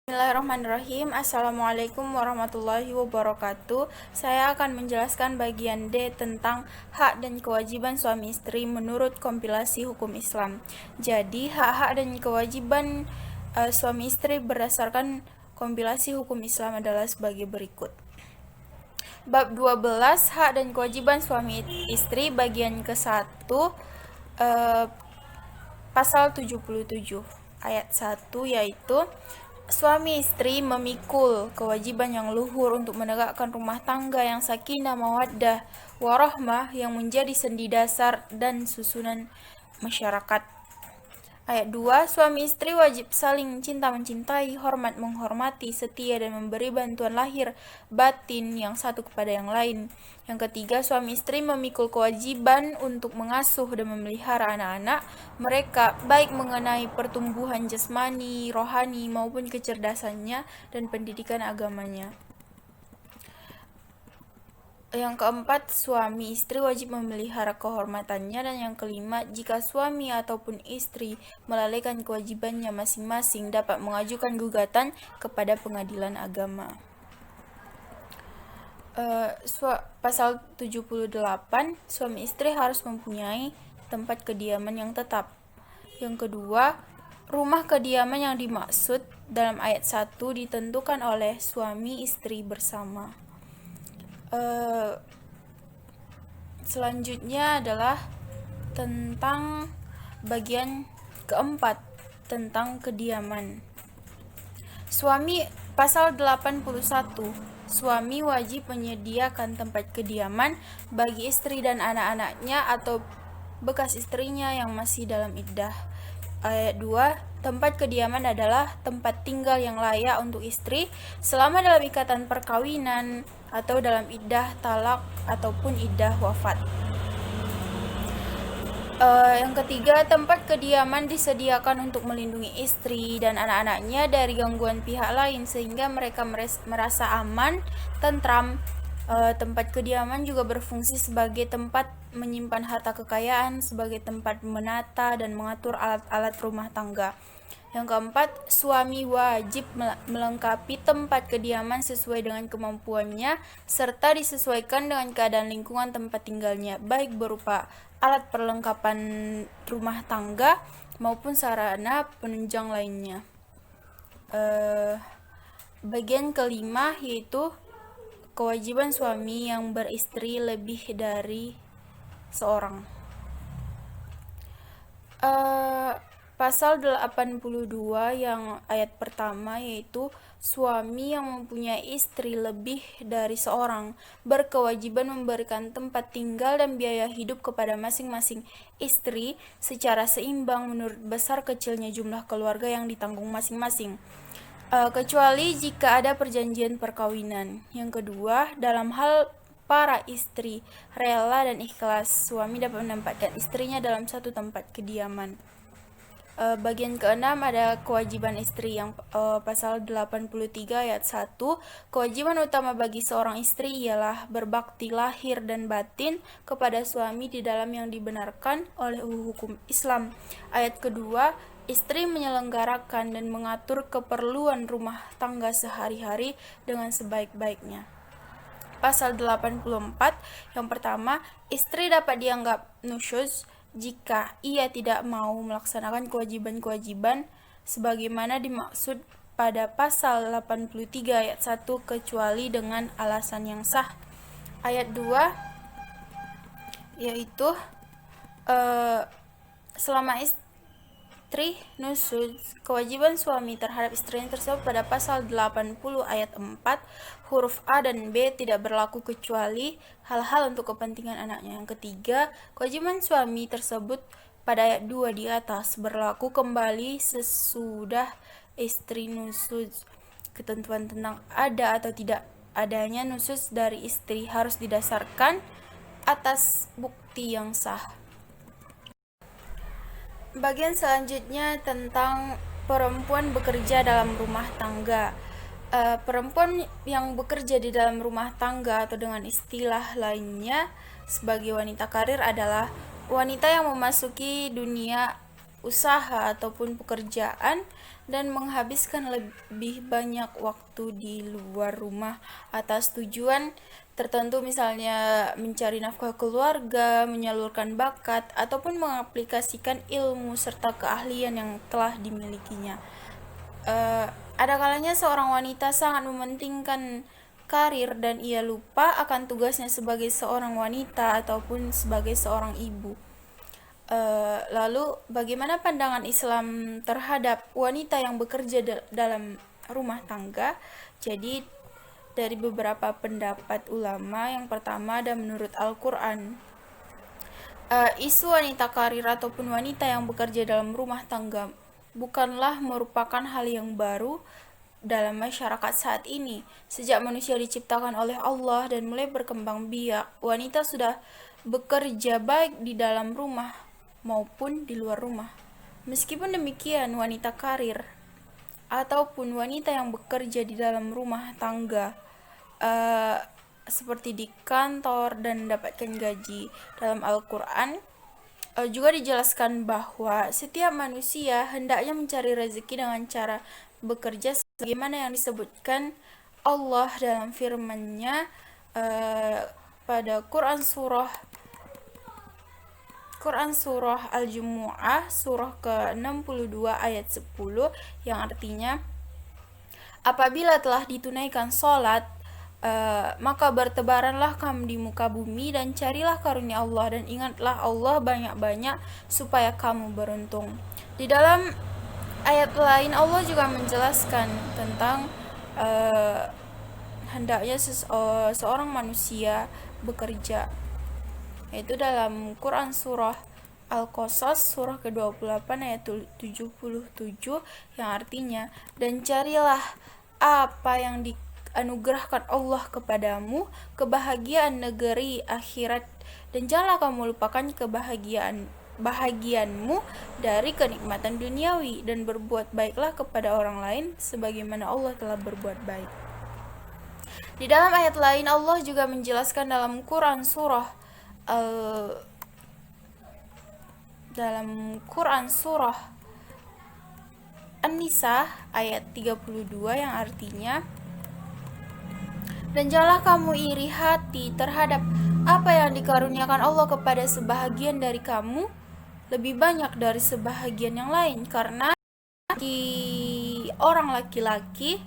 Bismillahirrahmanirrahim. Assalamualaikum warahmatullahi wabarakatuh. Saya akan menjelaskan bagian D tentang hak dan kewajiban suami istri menurut kompilasi hukum Islam. Jadi, hak-hak dan kewajiban suami istri berdasarkan kompilasi hukum Islam adalah sebagai berikut. Bab 12, hak dan kewajiban suami istri, bagian ke-1, pasal 77 ayat 1, yaitu suami istri memikul kewajiban yang luhur untuk menegakkan rumah tangga yang sakinah mawaddah warahmah yang menjadi sendi dasar dan susunan masyarakat. Ayat 2, suami istri wajib saling cinta mencintai, hormat menghormati, setia dan memberi bantuan lahir batin yang satu kepada yang lain. Yang ketiga, suami istri memikul kewajiban untuk mengasuh dan memelihara anak-anak mereka, baik mengenai pertumbuhan jasmani, rohani maupun kecerdasannya dan pendidikan agamanya. Yang keempat, suami istri wajib memelihara kehormatannya. Dan yang kelima, jika suami ataupun istri melalaikan kewajibannya masing-masing, dapat mengajukan gugatan kepada pengadilan agama. Pasal 78, suami istri harus mempunyai tempat kediaman yang tetap. Yang kedua, rumah kediaman yang dimaksud dalam ayat 1 ditentukan oleh suami istri bersama. Selanjutnya adalah tentang bagian keempat tentang kediaman. Pasal 81, suami wajib menyediakan tempat kediaman bagi istri dan anak-anaknya atau bekas istrinya yang masih dalam iddah. Ayat 2, tempat kediaman adalah tempat tinggal yang layak untuk istri selama dalam ikatan perkawinan atau dalam iddah talak ataupun iddah wafat. Yang ketiga, tempat kediaman disediakan untuk melindungi istri dan anak-anaknya dari gangguan pihak lain sehingga mereka merasa aman, tentram. Tempat kediaman juga berfungsi sebagai tempat menyimpan harta kekayaan, sebagai tempat menata dan mengatur alat-alat rumah tangga. Yang keempat, suami wajib melengkapi tempat kediaman sesuai dengan kemampuannya serta disesuaikan dengan keadaan lingkungan tempat tinggalnya, baik berupa alat perlengkapan rumah tangga maupun sarana penunjang lainnya. Bagian kelima yaitu kewajiban suami yang beristri lebih dari seorang. Pasal 82 yang ayat pertama yaitu suami yang mempunyai istri lebih dari seorang berkewajiban memberikan tempat tinggal dan biaya hidup kepada masing-masing istri secara seimbang menurut besar kecilnya jumlah keluarga yang ditanggung masing-masing, kecuali jika ada perjanjian perkawinan. Yang kedua, dalam hal para istri rela dan ikhlas, suami dapat menempatkan istrinya dalam satu tempat kediaman. Bagian keenam ada kewajiban istri yang pasal 83 ayat 1. Kewajiban utama bagi seorang istri ialah berbakti lahir dan batin kepada suami di dalam yang dibenarkan oleh hukum Islam. Ayat kedua, istri menyelenggarakan dan mengatur keperluan rumah tangga sehari-hari dengan sebaik-baiknya. Pasal 84 yang pertama, istri dapat dianggap nusyuz jika ia tidak mau melaksanakan kewajiban-kewajiban sebagaimana dimaksud pada pasal 83 ayat 1 kecuali dengan alasan yang sah. Ayat 2 yaitu selama istri nusyuz, kewajiban suami terhadap istrinya tersebut pada pasal 80 ayat 4 huruf A dan B tidak berlaku kecuali hal-hal untuk kepentingan anaknya. Yang ketiga, kewajiban suami tersebut pada ayat 2 di atas berlaku kembali sesudah istri nusyuz. Ketentuan tentang ada atau tidak adanya nusyuz dari istri harus didasarkan atas bukti yang sah. Bagian selanjutnya tentang perempuan bekerja dalam rumah tangga. Perempuan yang bekerja di dalam rumah tangga atau dengan istilah lainnya sebagai wanita karir adalah wanita yang memasuki dunia usaha ataupun pekerjaan dan menghabiskan lebih banyak waktu di luar rumah atas tujuan tertentu, misalnya mencari nafkah keluarga, menyalurkan bakat, ataupun mengaplikasikan ilmu serta keahlian yang telah dimilikinya. Ada kalanya seorang wanita sangat mementingkan karir dan ia lupa akan tugasnya sebagai seorang wanita ataupun sebagai seorang ibu. Lalu bagaimana pandangan Islam terhadap wanita yang bekerja dalam rumah tangga? Jadi dari beberapa pendapat ulama, yang pertama ada menurut Al-Quran, isu wanita karir ataupun wanita yang bekerja dalam rumah tangga bukanlah merupakan hal yang baru dalam masyarakat saat ini. Sejak manusia diciptakan oleh Allah dan mulai berkembang biak, wanita sudah bekerja baik di dalam rumah maupun di luar rumah. Meskipun demikian, wanita karir ataupun wanita yang bekerja di dalam rumah tangga seperti di kantor dan mendapatkan gaji, dalam Al-Quran juga dijelaskan bahwa setiap manusia hendaknya mencari rezeki dengan cara bekerja sebagaimana yang disebutkan Allah dalam firman-Nya pada Quran surah Al-Jumu'ah surah ke-62 ayat 10, yang artinya, apabila telah ditunaikan sholat, maka bertebaranlah kamu di muka bumi dan carilah karunia Allah, dan ingatlah Allah banyak-banyak supaya kamu beruntung. Di dalam ayat lain Allah juga menjelaskan tentang hendaknya seorang manusia bekerja, yaitu dalam Quran surah Al-Qasas surah ke-28 ayat 77, yang artinya, dan carilah apa yang dianugerahkan Allah kepadamu, kebahagiaan negeri akhirat, dan janganlah kamu lupakan bahagianmu dari kenikmatan duniawi, dan berbuat baiklah kepada orang lain sebagaimana Allah telah berbuat baik. Di dalam ayat lain Allah juga menjelaskan dalam Quran surah An-Nisa ayat 32, yang artinya, dan janganlah kamu iri hati terhadap apa yang dikaruniakan Allah kepada sebahagian dari kamu lebih banyak dari sebahagian yang lain, karena di orang laki-laki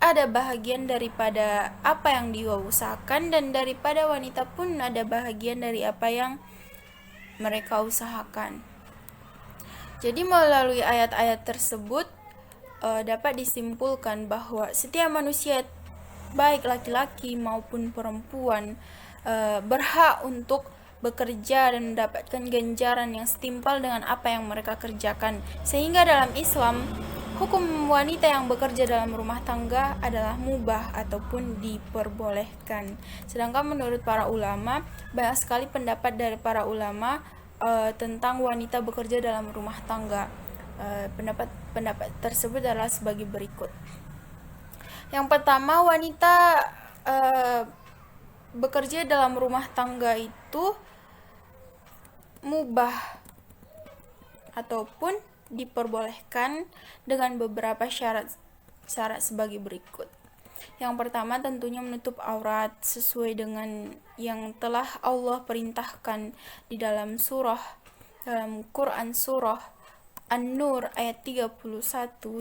ada bahagian daripada apa yang dia usahakan, dan daripada wanita pun ada bahagian dari apa yang mereka usahakan. Jadi melalui ayat-ayat tersebut dapat disimpulkan bahwa setiap manusia, baik laki-laki maupun perempuan, berhak untuk bekerja dan mendapatkan ganjaran yang setimpal dengan apa yang mereka kerjakan. Sehingga dalam Islam, hukum wanita yang bekerja dalam rumah tangga adalah mubah ataupun diperbolehkan. Sedangkan menurut para ulama, banyak sekali pendapat dari para ulama tentang wanita bekerja dalam rumah tangga. Pendapat tersebut adalah sebagai berikut. Yang pertama, wanita bekerja dalam rumah tangga itu mubah ataupun diperbolehkan dengan beberapa syarat sebagai berikut. Yang pertama, tentunya menutup aurat sesuai dengan yang telah Allah perintahkan di dalam Quran surah An-Nur ayat 31,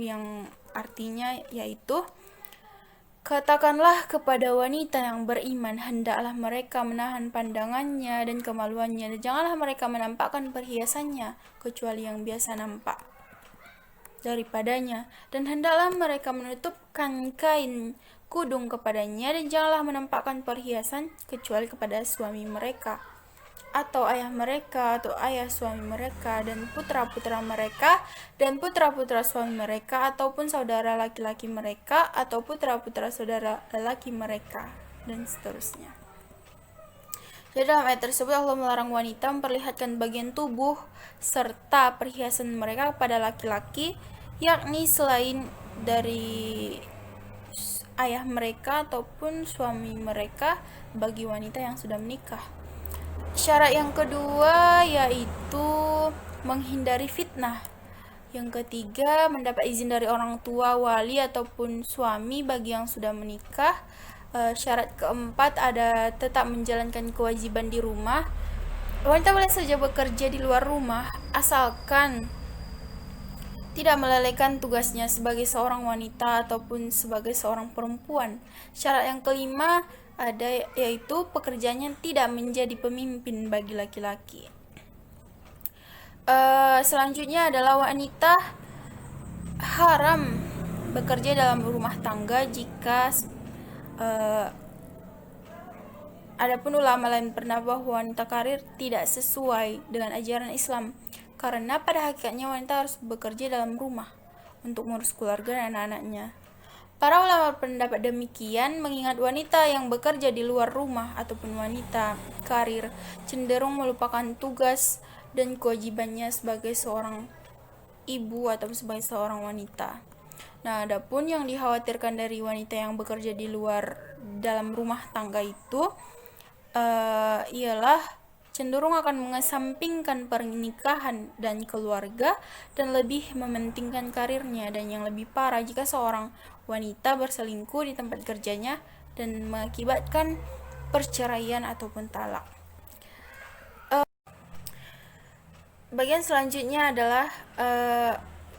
yang artinya yaitu, katakanlah kepada wanita yang beriman, hendaklah mereka menahan pandangannya dan kemaluannya, dan janganlah mereka menampakkan perhiasannya kecuali yang biasa nampak daripadanya, dan hendaklah mereka menutupkan kain kudung kepadanya, dan janganlah menampakkan perhiasan kecuali kepada suami mereka atau ayah mereka atau ayah suami mereka, dan putra-putra mereka dan putra-putra suami mereka, ataupun saudara laki-laki mereka atau putra-putra saudara laki mereka, dan seterusnya. Jadi dalam ayat tersebut Allah melarang wanita memperlihatkan bagian tubuh serta perhiasan mereka kepada laki-laki, yakni selain dari ayah mereka ataupun suami mereka bagi wanita yang sudah menikah. Syarat yang kedua yaitu menghindari fitnah. Yang ketiga, mendapat izin dari orang tua, wali, ataupun suami bagi yang sudah menikah. Syarat keempat ada tetap menjalankan kewajiban di rumah. Wanita boleh saja bekerja di luar rumah, asalkan tidak melalaikan tugasnya sebagai seorang wanita ataupun sebagai seorang perempuan. Syarat yang kelima ada yaitu pekerjaannya tidak menjadi pemimpin bagi laki-laki. Selanjutnya adalah wanita haram bekerja dalam rumah tangga jika adapun ulama lain berpendapat bahwa wanita karir tidak sesuai dengan ajaran Islam, karena pada hakikatnya wanita harus bekerja dalam rumah untuk mengurus keluarga dan anak-anaknya. Para ulama berpendapat demikian mengingat wanita yang bekerja di luar rumah ataupun wanita karir cenderung melupakan tugas dan kewajibannya sebagai seorang ibu atau sebagai seorang wanita. Nah, adapun yang dikhawatirkan dari wanita yang bekerja di luar dalam rumah tangga itu ialah cenderung akan mengesampingkan pernikahan dan keluarga dan lebih mementingkan karirnya, dan yang lebih parah jika seorang wanita berselingkuh di tempat kerjanya dan mengakibatkan perceraian ataupun talak. Bagian selanjutnya adalah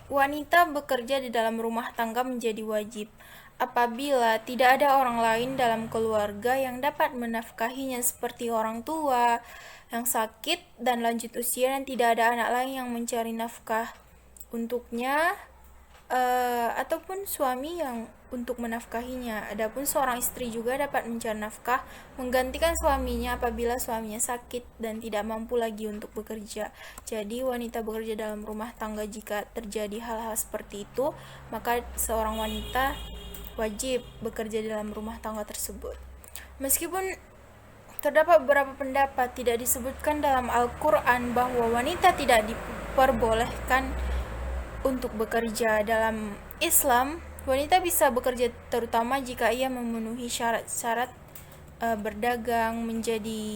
wanita bekerja di dalam rumah tangga menjadi wajib apabila tidak ada orang lain dalam keluarga yang dapat menafkahinya seperti orang tua yang sakit dan lanjut usia dan tidak ada anak lain yang mencari nafkah untuknya, ataupun suami yang untuk menafkahinya. Adapun seorang istri juga dapat mencari nafkah menggantikan suaminya apabila suaminya sakit dan tidak mampu lagi untuk bekerja. Jadi wanita bekerja dalam rumah tangga jika terjadi hal-hal seperti itu, maka seorang wanita wajib bekerja dalam rumah tangga tersebut. Meskipun terdapat beberapa pendapat, tidak disebutkan dalam Al-Quran bahwa wanita tidak diperbolehkan untuk bekerja. Dalam Islam, wanita bisa bekerja terutama jika ia memenuhi syarat-syarat berdagang, menjadi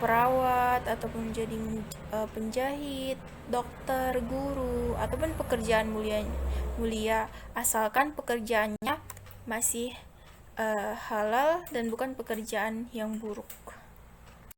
perawat ataupun menjadi penjahit, dokter, guru, ataupun pekerjaan mulia asalkan pekerjaannya masih halal dan bukan pekerjaan yang buruk.